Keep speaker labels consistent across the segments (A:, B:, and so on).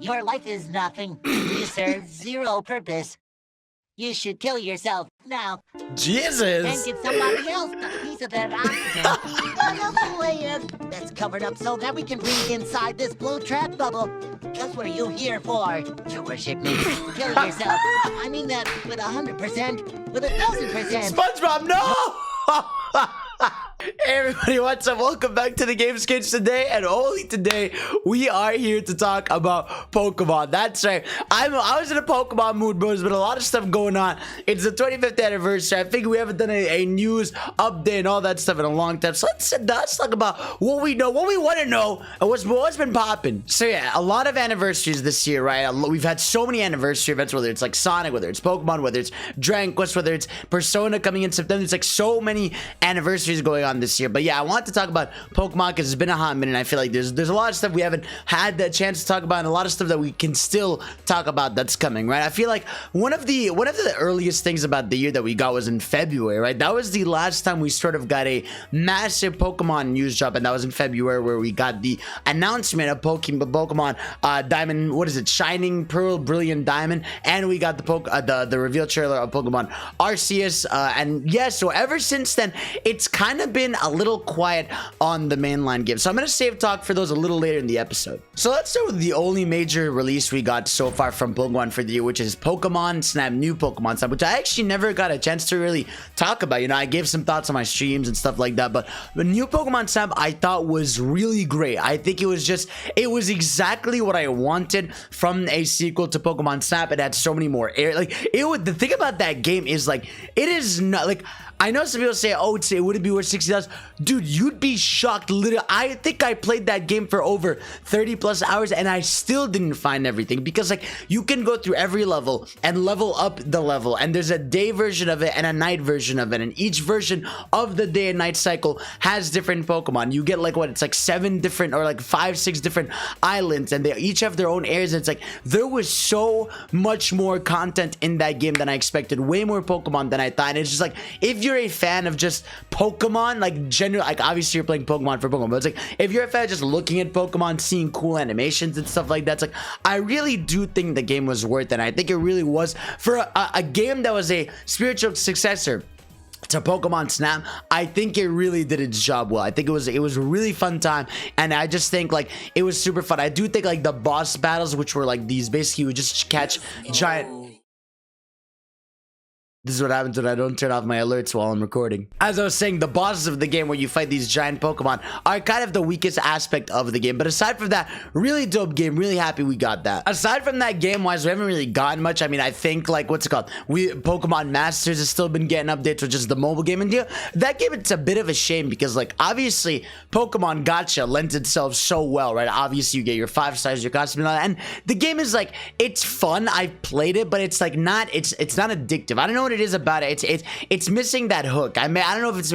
A: Your life is nothing. You serve zero purpose. You should kill yourself now and
B: Jesus.
A: give somebody else a piece of that oxygen. Another layer that's covered up so that we can breathe inside this blue trap bubble. That's what are you here for? To worship me. Kill yourself. I mean that with 100%, with 1,000%.
B: SpongeBob, no! Hey everybody, what's up? Welcome back to the Game Sketch today, and only today we are here to talk about Pokemon. That's right. I was in a Pokemon mood, bro. There's been a lot of stuff going on. It's the 25th anniversary. I think we haven't done a news update and all that stuff in a long time. So let's talk about what we know, what we want to know, and what's been popping. So yeah, a lot of anniversaries this year, right? We've had so many anniversary events, whether it's like Sonic, whether it's Pokemon, whether it's Dragon Quest, whether it's Persona coming in September. There's like so many anniversaries going on this year. But yeah, I want to talk about Pokemon because it's been a hot minute, and I feel like there's a lot of stuff we haven't had the chance to talk about, and a lot of stuff that we can still talk about that's coming, right? I feel like one of the earliest things about the year that we got was in February, right? That was the last time we sort of got a massive Pokemon news drop, and that was in February, where we got the announcement of Pokemon Diamond, what is it, Shining Pearl, Brilliant Diamond, and we got the reveal trailer of Pokemon Arceus, and yeah, so ever since then, it's kind of been a little quiet on the mainline game. So I'm going to save talk for those a little later in the episode. So let's start with the only major release we got so far from Pokemon for the year, which is Pokemon Snap, new Pokemon Snap, which I actually never got a chance to really talk about. You know, I gave some thoughts on my streams and stuff like that, but the new Pokemon Snap I thought was really great. I think it was exactly what I wanted from a sequel to Pokemon Snap. It had so many more the thing about that game is like, it is not like, I know some people say, oh, it wouldn't be worth $60. Dude, you'd be shocked. Literally, I think I played that game for over 30 plus hours and I still didn't find everything, because like you can go through every level and level up the level, and there's a day version of it and a night version of it, and each version of the day and night cycle has different Pokemon. You get like it's like 7 different or like 5, 6 different islands, and they each have their own areas. And it's like there was so much more content in that game than I expected, way more Pokemon than I thought. And it's just like, if you're a fan of just Pokemon, like generally, like obviously you're playing Pokemon for Pokemon, but it's like if you're a fan of just looking at Pokemon, seeing cool animations and stuff like that, it's like I really do think the game was worth it. And I think it really was for a game that was a spiritual successor to Pokemon Snap. I think it really did its job well. I think it was a really fun time, and I just think like it was super fun. I do think like the boss battles, which were like these, basically you would just catch giant. This is what happens when I don't turn off my alerts while I'm recording. As I was saying, the bosses of the game where you fight these giant Pokemon are kind of the weakest aspect of the game. But aside from that, really dope game. Really happy we got that. Aside from that, game-wise, we haven't really gotten much. I mean, I think like, what's it called? Pokemon Masters has still been getting updates, which is the mobile game. And that game, it's a bit of a shame because like, obviously, Pokemon Gacha lends itself so well, right? Obviously, you get your 5 stars, your costume, and all that. And the game is like, it's fun. I've played it, but it's like it's not addictive. I don't know what it is about it. It's missing that hook. I don't know if it's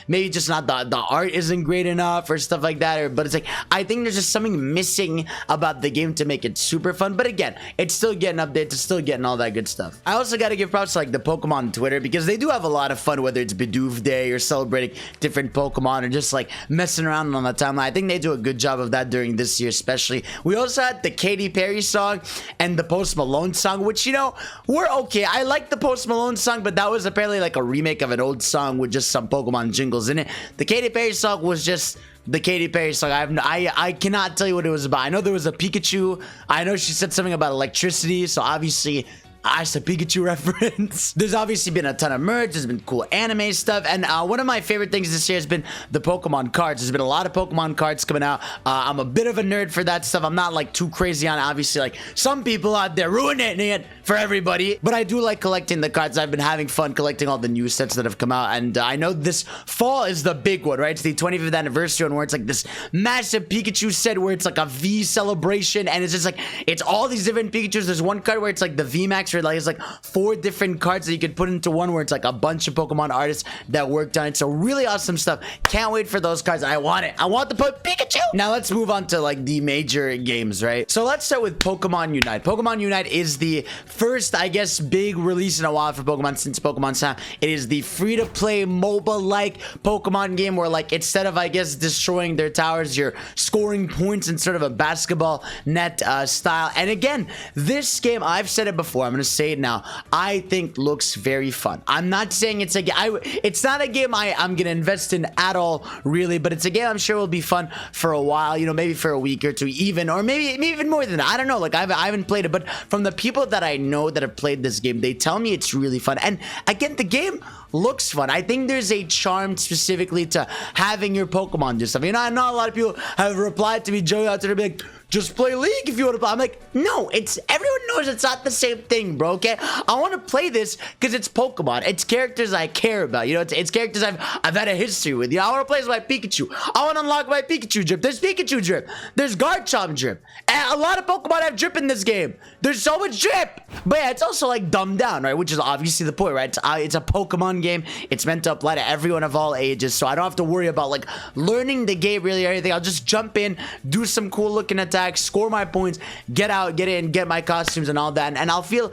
B: maybe just not the art isn't great enough or stuff like that, but it's like I think there's just something missing about the game to make it super fun. But again, it's still getting updates, it's still getting all that good stuff. I also got to give props to like the Pokemon Twitter, because they do have a lot of fun, whether it's Bidoof Day or celebrating different Pokemon or just like messing around on the timeline. I think they do a good job of that during this year especially. We also had the Katy Perry song and the Post Malone song, which, you know, were okay. I like the Post Malone song, but that was apparently like a remake of an old song with just some Pokemon jingles in it. The Katy Perry song was just the Katy Perry song. I cannot tell you what it was about. I know there was a Pikachu. I know she said something about electricity, so obviously it's a Pikachu reference. There's obviously been a ton of merch. There's been cool anime stuff. And one of my favorite things this year has been the Pokemon cards. There's been a lot of Pokemon cards coming out. I'm a bit of a nerd for that stuff. I'm not like too crazy on it. Obviously, like some people out there ruining it for everybody. But I do like collecting the cards. I've been having fun collecting all the new sets that have come out. And I know this fall is the big one, right? It's the 25th anniversary one, where it's like this massive Pikachu set where it's like a V celebration. And it's just like, it's all these different Pikachus. There's one card where it's like the VMAX where like it's like 4 different cards that you could put into one, where it's like a bunch of Pokemon artists that worked on it. So really awesome stuff. Can't wait for those cards. I want it. I want to put Pikachu. Now let's move on to like the major games, right? So let's start with Pokemon Unite. Pokemon Unite is the first, I guess, big release in a while for Pokemon since Pokemon Snap. It is the free-to-play MOBA-like Pokemon game where, like, instead of, I guess, destroying their towers, you're scoring points in sort of a basketball net style. And again, this game, I've said it before, I'm gonna say it now, I think looks very fun. I'm not saying it's a game, it's not a game I'm gonna invest in at all, really, but it's a game I'm sure will be fun for a while, you know, maybe for a week or two even, or maybe even more than that. I don't know, like, I haven't played it, but from the people that I know that have played this game, they tell me it's really fun. And again, the game looks fun. I think there's a charm specifically to having your Pokemon do stuff. You know, I know a lot of people have replied to me, Joey, out there, be like, just play League if you want to play. I'm like, no, everyone knows it's not the same thing, bro, okay? I want to play this because it's Pokemon. It's characters I care about, you know, it's characters I've had a history with. You know, I want to play as my Pikachu. I want to unlock my Pikachu drip. There's Pikachu drip. There's Garchomp drip. And a lot of Pokemon have drip in this game. There's so much drip. But yeah, it's also like dumbed down, right? Which is obviously the point, right? It's a Pokemon game. It's meant to apply to everyone of all ages, so I don't have to worry about like learning the game really or anything. I'll just jump in, do some cool looking attacks, score my points, get out, get in, get my costumes and all that, and I'll feel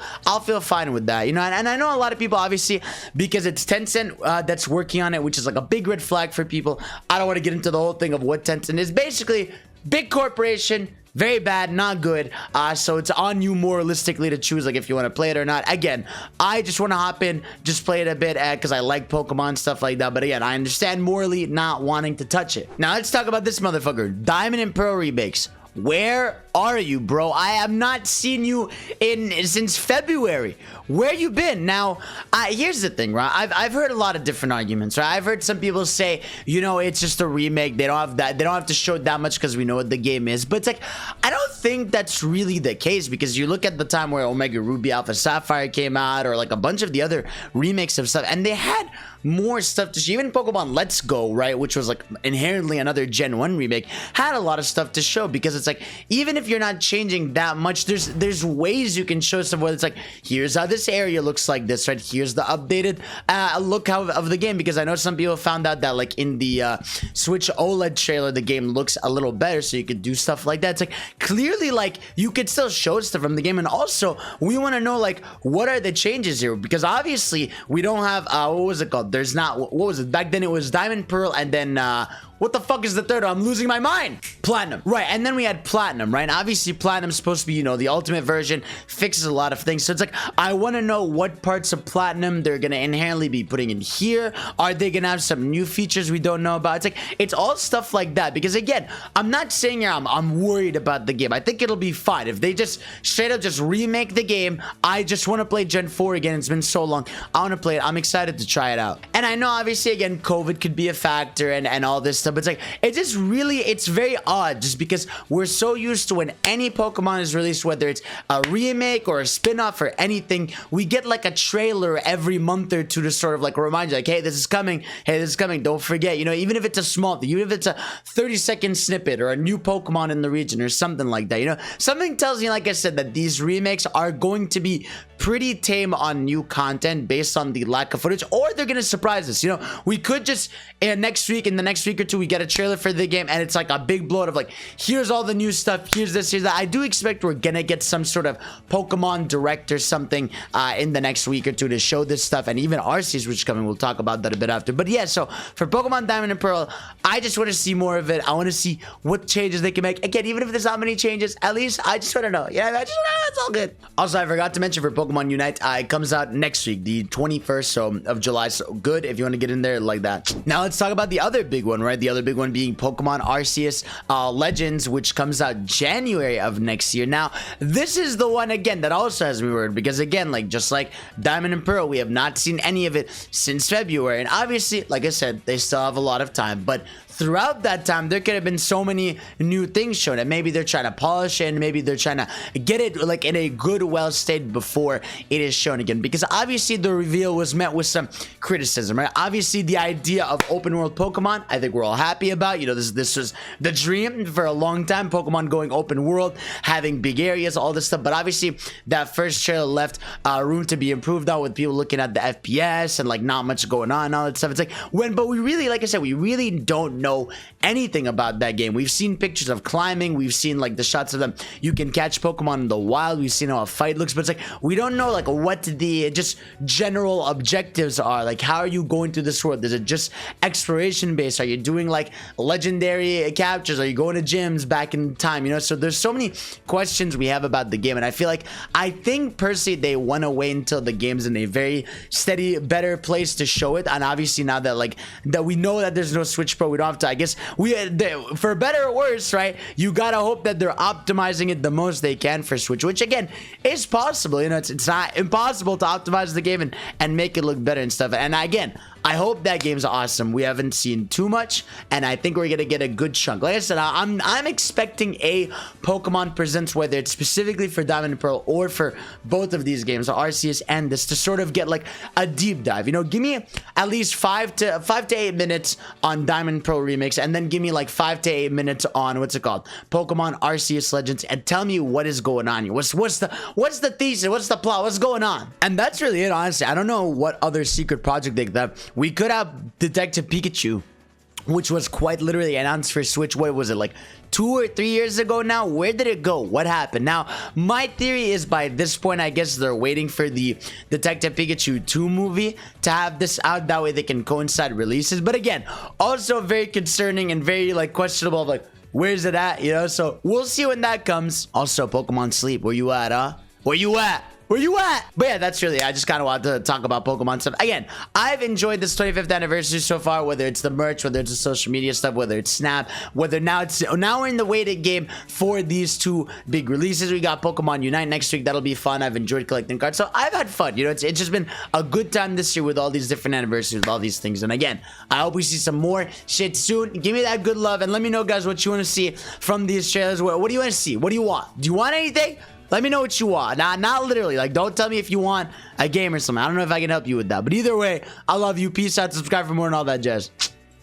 B: fine with that, you know. And I know a lot of people, obviously, because it's Tencent that's working on it, which is like a big red flag for people. I don't want to get into the whole thing of what Tencent is. Basically, big corporation. Very bad, not good. So it's on you moralistically to choose like if you want to play it or not. Again, I just want to hop in, just play it a bit because I like Pokemon, stuff like that. But again, I understand morally not wanting to touch it. Now let's talk about this motherfucker, Diamond and Pearl remakes. Where are you, bro? I have not seen you since February. Where you been? Now, here's the thing, right? I've heard a lot of different arguments, right? I've heard some people say, you know, it's just a remake. They don't have that. They don't have to show that much because we know what the game is. But it's like, I don't think that's really the case, because you look at the time where Omega Ruby Alpha Sapphire came out, or like a bunch of the other remakes of stuff, and they had more stuff to show. Even Pokemon Let's Go, right, which was like inherently another Gen 1 remake, had a lot of stuff to show, because it's like, even if you're not changing that much, there's ways you can show stuff where it's like, here's how this area looks like this, right? Here's the updated look of the game, because I know some people found out that like in the Switch OLED trailer, the game looks a little better, so you could do stuff like that. It's like, clearly, like, you could still show stuff from the game. And also, we want to know, like, what are the changes here, because obviously we don't have what was it called? There's not, what was it back then? It was Diamond, Pearl, and then what the fuck is the third one? I'm losing my mind. Platinum. Right, and then we had Platinum, right? And obviously, Platinum's supposed to be, you know, the ultimate version, fixes a lot of things. So it's like, I want to know what parts of Platinum they're going to inherently be putting in here. Are they going to have some new features we don't know about? It's like, it's all stuff like that. Because again, I'm not saying here I'm worried about the game. I think it'll be fine. If they just straight up just remake the game, I just want to play Gen 4 again. It's been so long. I want to play it. I'm excited to try it out. And I know, obviously, again, COVID could be a factor and all this stuff. But it's like, it's just really, it's very odd, just because we're so used to when any Pokemon is released, whether it's a remake or a spin-off or anything, we get like a trailer every month or two to sort of like remind you, like, hey, this is coming. Hey, this is coming. Don't forget, you know, even if it's a small thing, even if it's a 30-second snippet or a new Pokemon in the region or something like that, you know, something tells me, like I said, that these remakes are going to be pretty tame on new content based on the lack of footage, or they're gonna surprise us. You know, we could just in the next week or two, we get a trailer for the game and it's like a big blowout of like, here's all the new stuff, here's this, here's that. I do expect we're gonna get some sort of Pokemon Direct or something in the next week or two to show this stuff, and even Arceus, which is coming. We'll talk about that a bit after. But yeah, so for Pokemon Diamond and Pearl, I just want to see more of it. I want to see what changes they can make. Again, even if there's not many changes, at least I just want to know. Yeah, I just want to know. It's all good. Also, I forgot to mention for Pokemon Unite, it comes out next week, the 21st of July. So good if you want to get in there like that. Now let's talk about the other big one, right? The other big one being Pokemon Arceus Legends, which comes out January of next year. Now, this is the one, again, that also has me worried, because again, like, just like Diamond and Pearl, we have not seen any of it since February. And obviously, like I said, they still have a lot of time, but throughout that time, there could have been so many new things shown, and maybe they're trying to polish it, and maybe they're trying to get it like in a good, well state before it is shown again. Because obviously the reveal was met with some criticism, right? Obviously the idea of open world Pokemon, I think we're all all happy about. You know, this was the dream for a long time. Pokemon going open world, having big areas, all this stuff. But obviously, that first trailer left room to be improved on, with people looking at the FPS and like not much going on and all that stuff. It's like but we really, like I said, we really don't know anything about that game. We've seen pictures of climbing. We've seen like the shots of them. You can catch Pokemon in the wild. We've seen how a fight looks, but it's like we don't know like what the just general objectives are. Like, how are you going through this world? Is it just exploration based? Are you doing like legendary captures? Are you going to gyms back in time? You know, so there's so many questions we have about the game, and I think personally they want to wait until the game's in a very steady, better place to show it. And obviously now that we know that there's no Switch Pro, we don't have to. I guess for better or worse, right? You gotta hope that they're optimizing it the most they can for Switch, which again is possible. You know, it's not impossible to optimize the game and make it look better and stuff. And again, I hope that game's awesome. We haven't seen too much, and I think we're gonna get a good chunk. Like I said, I'm expecting a Pokemon Presents, whether it's specifically for Diamond and Pearl or for both of these games, Arceus and this, to sort of get like a deep dive. You know, give me at least 5 to 8 minutes on Diamond and Pearl Remakes, and then give me like 5 to 8 minutes on what's it called, Pokemon Arceus Legends, and tell me what is going on here. What's the thesis? What's the plot? What's going on? And that's really it, honestly. I don't know what other secret project they could have. We could have Detective Pikachu, which was quite literally announced for Switch. What was it, like 2 or 3 years ago now? Where did it go? What happened? Now, my theory is by this point, I guess they're waiting for the Detective Pikachu 2 movie to have this out. That way they can coincide releases. But again, also very concerning and very like questionable, like where's it at? You know, so we'll see when that comes. Also, Pokemon Sleep, where you at, huh? Where you at? Where you at? But yeah, that's really, I just kind of wanted to talk about Pokemon stuff. Again, I've enjoyed this 25th anniversary so far, whether it's the merch, whether it's the social media stuff, whether it's Snap, whether now we're in the waiting game for these 2 big releases. We got Pokemon Unite next week. That'll be fun. I've enjoyed collecting cards. So I've had fun. You know, it's just been a good time this year with all these different anniversaries, with all these things. And again, I hope we see some more shit soon. Give me that good love and let me know, guys, what you want to see from these trailers. What do you want to see? What do you want? Do you want anything? Let me know what you want. Not literally. Like, don't tell me if you want a game or something. I don't know if I can help you with that. But either way, I love you. Peace out. Subscribe for more and all that jazz.